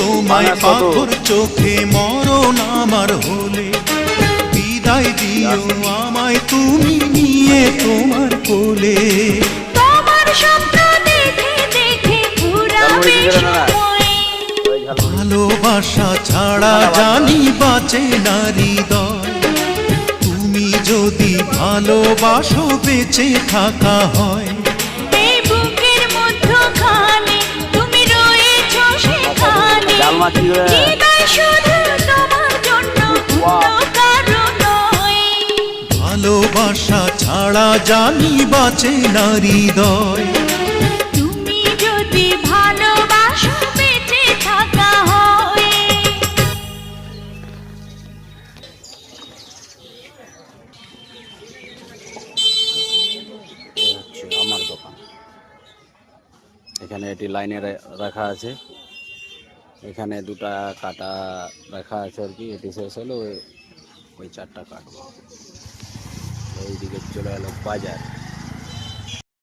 তোমায় পাথর চোখে মরণ আমার হলে, বিদায় দিও আমায় তুমি নিয়ে তোমার কোলে। তোমার স্বপ্ন দেখে দেখে ঘুরাবে সময়, ভালোবাসা ছাড়া জানি বাঁচে না হৃদয়, তুমি যদি ভালোবাসো বেঁচে থাকা হয়। এই বুকের মধ্যখানে তুমি রয়েছো সেখানে, হৃদয় শুধু তোমার জন্য অন্য কারো নয়। ভালোবাসা ছাড়া জানি বাঁচে না হৃদয়, তুমি যদি ভালোবাসো বেঁচে থাকা হয়। আমার দোকান এখানে এটি লাইনে রাখা আছে, এখানে দুটা কাটা রাখা আছে আর কি। এটি শেষ হলো ওই চারটা কাটবো। এইদিকে চলে এলো বাজার।